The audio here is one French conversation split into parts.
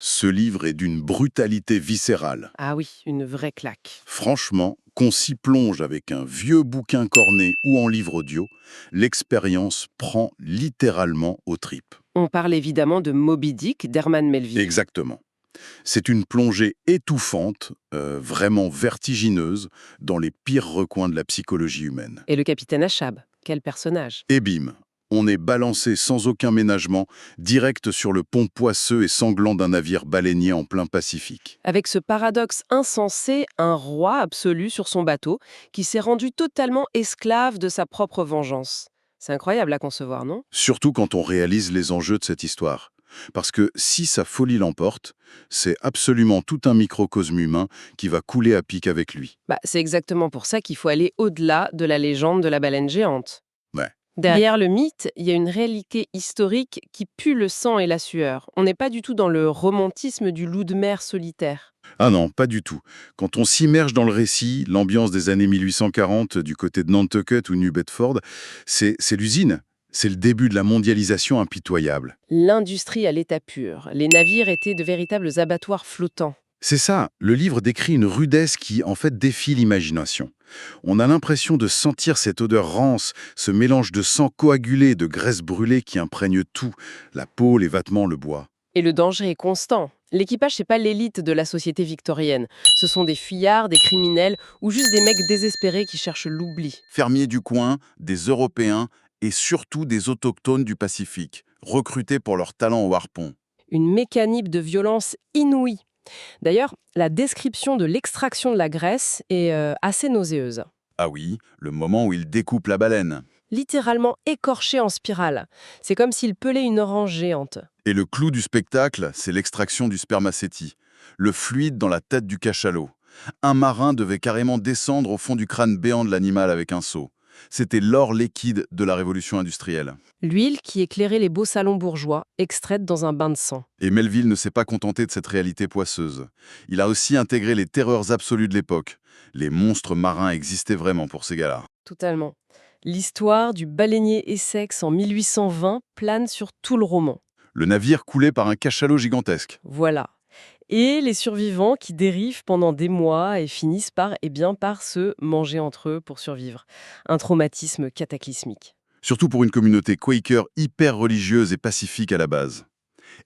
Ce livre est d'une brutalité viscérale. Ah oui, une vraie claque. Franchement, qu'on s'y plonge avec un vieux bouquin corné ou en livre audio, l'expérience prend littéralement aux tripes. On parle évidemment de Moby Dick d'Herman Melville. Exactement. C'est une plongée étouffante, vraiment vertigineuse, dans les pires recoins de la psychologie humaine. Et le capitaine Achab, quel personnage. Et bim, on est balancé sans aucun ménagement, direct sur le pont poisseux et sanglant d'un navire baleinier en plein Pacifique. Avec ce paradoxe insensé, un roi absolu sur son bateau qui s'est rendu totalement esclave de sa propre vengeance. C'est incroyable à concevoir, non? Surtout quand on réalise les enjeux de cette histoire. Parce que si sa folie l'emporte, c'est absolument tout un microcosme humain qui va couler à pic avec lui. C'est exactement pour ça qu'il faut aller au-delà de la légende de la baleine géante. Ouais. Derrière le mythe, il y a une réalité historique qui pue le sang et la sueur. On n'est pas du tout dans le romantisme du loup de mer solitaire. Ah non, pas du tout. Quand on s'immerge dans le récit, l'ambiance des années 1840 du côté de Nantucket ou New Bedford, c'est l'usine. C'est le début de la mondialisation impitoyable. L'industrie à l'état pur. Les navires étaient de véritables abattoirs flottants. C'est ça, le livre décrit une rudesse qui, en fait, défie l'imagination. On a l'impression de sentir cette odeur rance, ce mélange de sang coagulé et de graisse brûlée qui imprègne tout, la peau, les vêtements, le bois. Et le danger est constant. L'équipage, c'est pas l'élite de la société victorienne. Ce sont des fuyards, des criminels ou juste des mecs désespérés qui cherchent l'oubli. Fermiers du coin, des Européens et surtout des autochtones du Pacifique, recrutés pour leur talent au harpon. Une mécanique de violence inouïe. D'ailleurs, la description de l'extraction de la graisse est assez nauséeuse. Ah oui, le moment où ils découpent la baleine. Littéralement écorché en spirale. C'est comme s'il pelait une orange géante. Et le clou du spectacle, c'est l'extraction du spermacétie, le fluide dans la tête du cachalot. Un marin devait carrément descendre au fond du crâne béant de l'animal avec un seau. C'était l'or liquide de la révolution industrielle. L'huile qui éclairait les beaux salons bourgeois, extraite dans un bain de sang. Et Melville ne s'est pas contenté de cette réalité poisseuse. Il a aussi intégré les terreurs absolues de l'époque. Les monstres marins existaient vraiment pour ces gars-là. Totalement. L'histoire du baleinier Essex en 1820 plane sur tout le roman. Le navire coulait par un cachalot gigantesque. Voilà. Et les survivants qui dérivent pendant des mois et finissent par se manger entre eux pour survivre. Un traumatisme cataclysmique. Surtout pour une communauté quaker hyper religieuse et pacifique à la base.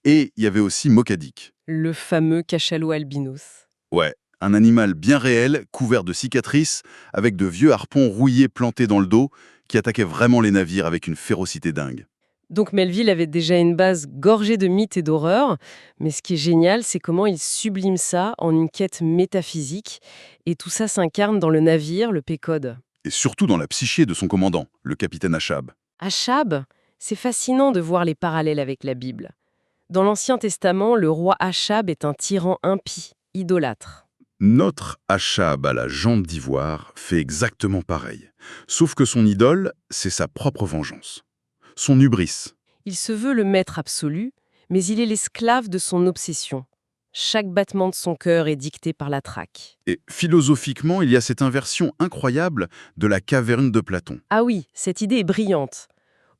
Et il y avait aussi Mokadik. Le fameux cachalot albinos. Ouais, un animal bien réel, couvert de cicatrices, avec de vieux harpons rouillés plantés dans le dos, qui attaquait vraiment les navires avec une férocité dingue. Donc Melville avait déjà une base gorgée de mythes et d'horreurs, mais ce qui est génial, c'est comment il sublime ça en une quête métaphysique, et tout ça s'incarne dans le navire, le Pécode. Et surtout dans la psyché de son commandant, le capitaine Achab. Achab, c'est fascinant de voir les parallèles avec la Bible. Dans l'Ancien Testament, le roi Achab est un tyran impie, idolâtre. Notre Achab à la jambe d'ivoire fait exactement pareil. Sauf que son idole, c'est sa propre vengeance. Son hubris. Il se veut le maître absolu, mais il est l'esclave de son obsession. Chaque battement de son cœur est dicté par la traque. Et philosophiquement, il y a cette inversion incroyable de la caverne de Platon. Ah oui, cette idée est brillante.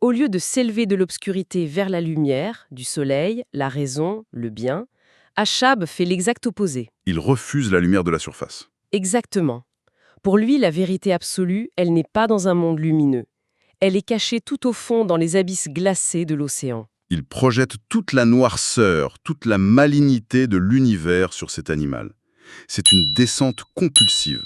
Au lieu de s'élever de l'obscurité vers la lumière, du soleil, la raison, le bien, Achab fait l'exact opposé. Il refuse la lumière de la surface. Exactement. Pour lui, la vérité absolue, elle n'est pas dans un monde lumineux. Elle est cachée tout au fond dans les abysses glacés de l'océan. Il projette toute la noirceur, toute la malignité de l'univers sur cet animal. C'est une descente compulsive,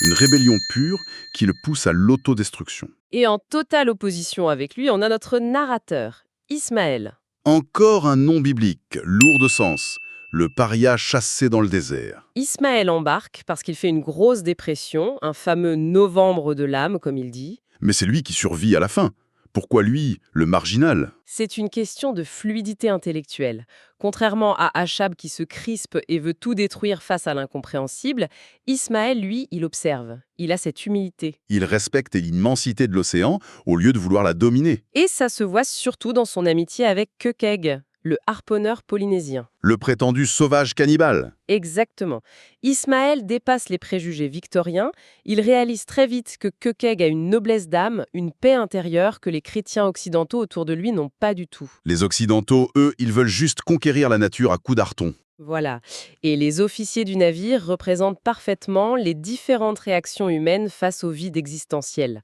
une rébellion pure qui le pousse à l'autodestruction. Et en totale opposition avec lui, on a notre narrateur, Ismaël. Encore un nom biblique, lourd de sens, le paria chassé dans le désert. Ismaël embarque parce qu'il fait une grosse dépression, un fameux novembre de l'âme, comme il dit. Mais c'est lui qui survit à la fin. Pourquoi lui, le marginal? C'est une question de fluidité intellectuelle. Contrairement à Achab qui se crispe et veut tout détruire face à l'incompréhensible, Ismaël, lui, il observe. Il a cette humilité. Il respecte l'immensité de l'océan au lieu de vouloir la dominer. Et ça se voit surtout dans son amitié avec Kekeg, le harponneur polynésien. Le prétendu sauvage cannibale. Exactement. Ismaël dépasse les préjugés victoriens. Il réalise très vite que Kekeg a une noblesse d'âme, une paix intérieure que les chrétiens occidentaux autour de lui n'ont pas du tout. Les Occidentaux, eux, ils veulent juste conquérir la nature à coups d'arton. Voilà. Et les officiers du navire représentent parfaitement les différentes réactions humaines face au vide existentiel.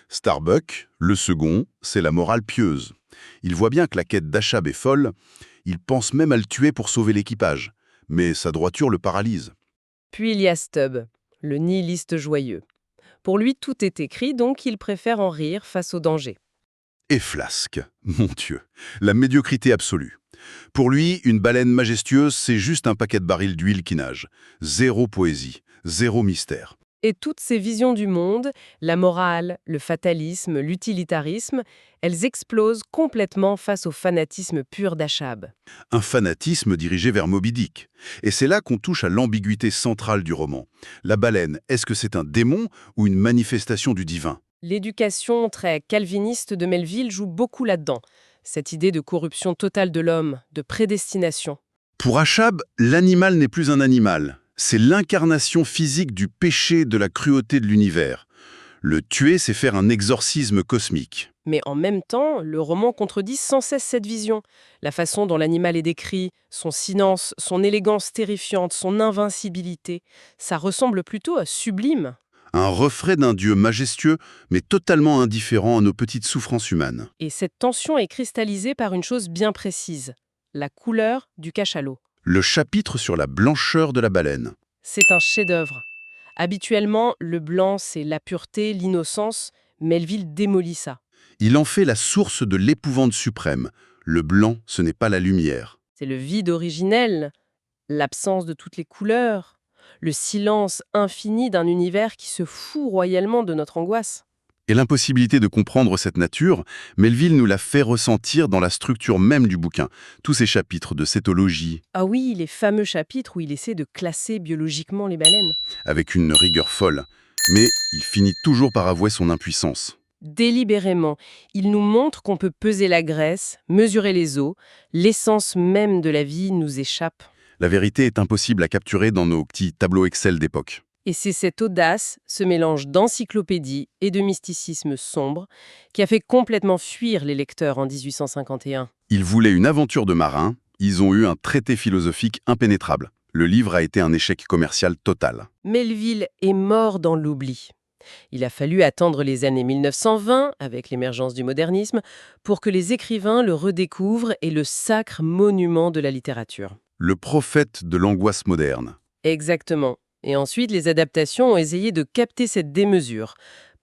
Starbuck, le second, c'est la morale pieuse. Il voit bien que la quête d'Achab est folle, il pense même à le tuer pour sauver l'équipage. Mais sa droiture le paralyse. Puis il y a Stubb, le nihiliste joyeux. Pour lui, tout est écrit, donc il préfère en rire face au danger. Et Flasque, mon Dieu, la médiocrité absolue. Pour lui, une baleine majestueuse, c'est juste un paquet de barils d'huile qui nage. Zéro poésie, zéro mystère. Et toutes ces visions du monde, la morale, le fatalisme, l'utilitarisme, elles explosent complètement face au fanatisme pur d'Achab. Un fanatisme dirigé vers Moby Dick. Et c'est là qu'on touche à l'ambiguïté centrale du roman. La baleine, est-ce que c'est un démon ou une manifestation du divin? L'éducation très calviniste de Melville joue beaucoup là-dedans. Cette idée de corruption totale de l'homme, de prédestination. Pour Achab, l'animal n'est plus un animal. C'est l'incarnation physique du péché, de la cruauté de l'univers. Le tuer, c'est faire un exorcisme cosmique. Mais en même temps, le roman contredit sans cesse cette vision. La façon dont l'animal est décrit, son silence, son élégance terrifiante, son invincibilité, ça ressemble plutôt à sublime. Un reflet d'un Dieu majestueux, mais totalement indifférent à nos petites souffrances humaines. Et cette tension est cristallisée par une chose bien précise, la couleur du cachalot. Le chapitre sur la blancheur de la baleine. C'est un chef-d'œuvre. Habituellement, le blanc, c'est la pureté, l'innocence. Melville démolit ça. Il en fait la source de l'épouvante suprême. Le blanc, ce n'est pas la lumière. C'est le vide originel, l'absence de toutes les couleurs, le silence infini d'un univers qui se fout royalement de notre angoisse. Et l'impossibilité de comprendre cette nature, Melville nous la fait ressentir dans la structure même du bouquin. Tous ces chapitres de cétologie, Ah oui, les fameux chapitres où il essaie de classer biologiquement les baleines. avec une rigueur folle. Mais il finit toujours par avouer son impuissance. Délibérément, il nous montre qu'on peut peser la graisse, mesurer les os, l'essence même de la vie nous échappe. La vérité est impossible à capturer dans nos petits tableaux Excel d'époque. Et c'est cette audace, ce mélange d'encyclopédie et de mysticisme sombre, qui a fait complètement fuir les lecteurs en 1851. Ils voulaient une aventure de marin, ils ont eu un traité philosophique impénétrable. Le livre a été un échec commercial total. Melville est mort dans l'oubli. Il a fallu attendre les années 1920, avec l'émergence du modernisme, pour que les écrivains le redécouvrent et le sacrent monument de la littérature. Le prophète de l'angoisse moderne. Exactement. Et ensuite, les adaptations ont essayé de capter cette démesure.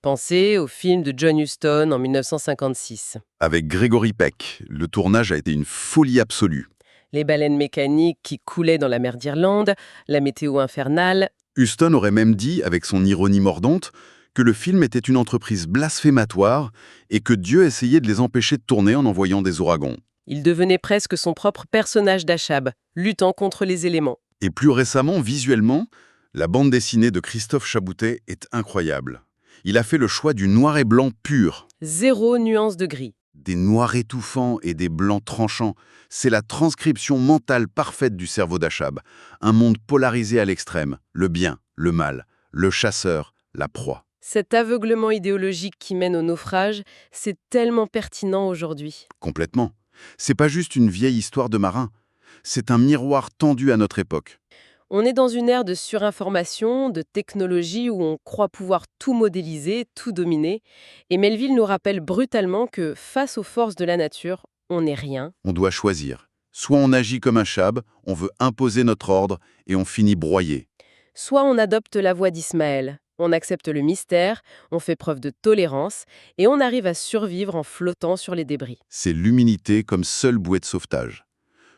Pensez au film de John Huston en 1956. Avec Gregory Peck, le tournage a été une folie absolue. Les baleines mécaniques qui coulaient dans la mer d'Irlande, la météo infernale. Huston aurait même dit, avec son ironie mordante, que le film était une entreprise blasphématoire et que Dieu essayait de les empêcher de tourner en envoyant des ouragans. Il devenait presque son propre personnage d'Achab, luttant contre les éléments. Et plus récemment, visuellement, la bande dessinée de Christophe Chaboutet est incroyable. Il a fait le choix du noir et blanc pur. Zéro nuance de gris. Des noirs étouffants et des blancs tranchants. C'est la transcription mentale parfaite du cerveau d'Achab. Un monde polarisé à l'extrême. Le bien, le mal, le chasseur, la proie. Cet aveuglement idéologique qui mène au naufrage, c'est tellement pertinent aujourd'hui. Complètement. C'est pas juste une vieille histoire de marin. C'est un miroir tendu à notre époque. On est dans une ère de surinformation, de technologie où on croit pouvoir tout modéliser, tout dominer. Et Melville nous rappelle brutalement que face aux forces de la nature, on n'est rien. On doit choisir. Soit on agit comme Achab, on veut imposer notre ordre et on finit broyé. Soit on adopte la voie d'Ismaël, on accepte le mystère, on fait preuve de tolérance et on arrive à survivre en flottant sur les débris. C'est l'humilité comme seule bouée de sauvetage.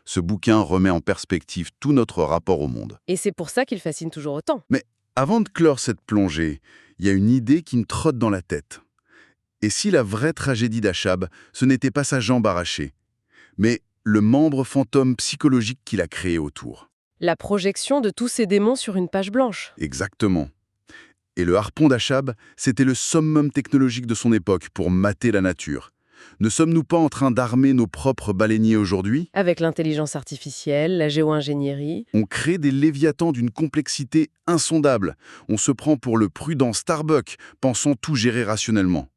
Ce bouquin remet en perspective tout notre rapport au monde. Et c'est pour ça qu'il fascine toujours autant. Mais avant de clore cette plongée, il y a une idée qui me trotte dans la tête. Et si la vraie tragédie d'Achab, ce n'était pas sa jambe arrachée, mais le membre fantôme psychologique qu'il a créé autour? La projection de tous ces démons sur une page blanche. Exactement. Et le harpon d'Achab, c'était le summum technologique de son époque pour mater la nature. Ne sommes-nous pas en train d'armer nos propres baleiniers aujourd'hui? Avec l'intelligence artificielle, la géo-ingénierie. On crée des léviathans d'une complexité insondable. On se prend pour le prudent Starbuck, pensant tout gérer rationnellement.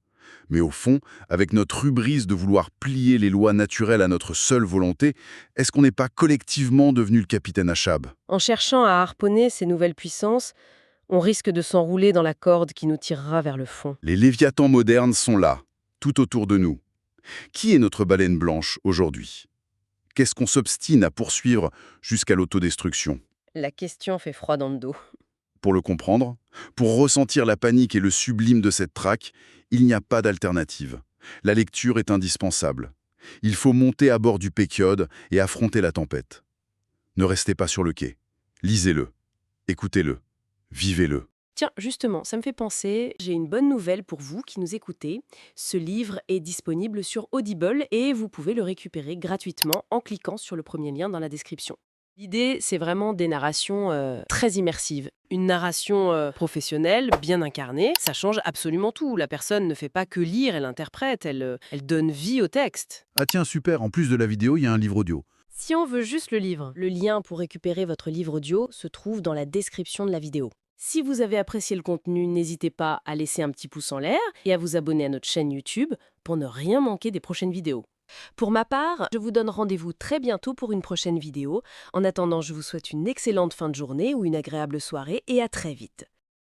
Mais au fond, avec notre hubris de vouloir plier les lois naturelles à notre seule volonté, est-ce qu'on n'est pas collectivement devenu le capitaine Achab? En cherchant à harponner ces nouvelles puissances, on risque de s'enrouler dans la corde qui nous tirera vers le fond. Les léviathans modernes sont là, tout autour de nous. Qui est notre baleine blanche aujourd'hui? Qu'est-ce qu'on s'obstine à poursuivre jusqu'à l'autodestruction? La question fait froid dans le dos. Pour le comprendre, pour ressentir la panique et le sublime de cette traque, il n'y a pas d'alternative. La lecture est indispensable. Il faut monter à bord du Péquiode et affronter la tempête. Ne restez pas sur le quai. Lisez-le, écoutez-le, vivez-le. Tiens, justement, ça me fait penser, j'ai une bonne nouvelle pour vous qui nous écoutez. Ce livre est disponible sur Audible et vous pouvez le récupérer gratuitement en cliquant sur le premier lien dans la description. L'idée, c'est vraiment des narrations très immersives. Une narration professionnelle, bien incarnée, ça change absolument tout. La personne ne fait pas que lire, elle interprète, elle donne vie au texte. Ah tiens, super, en plus de la vidéo, il y a un livre audio. Si on veut juste le livre, le lien pour récupérer votre livre audio se trouve dans la description de la vidéo. Si vous avez apprécié le contenu, n'hésitez pas à laisser un petit pouce en l'air et à vous abonner à notre chaîne YouTube pour ne rien manquer des prochaines vidéos. Pour ma part, je vous donne rendez-vous très bientôt pour une prochaine vidéo. En attendant, je vous souhaite une excellente fin de journée ou une agréable soirée et à très vite.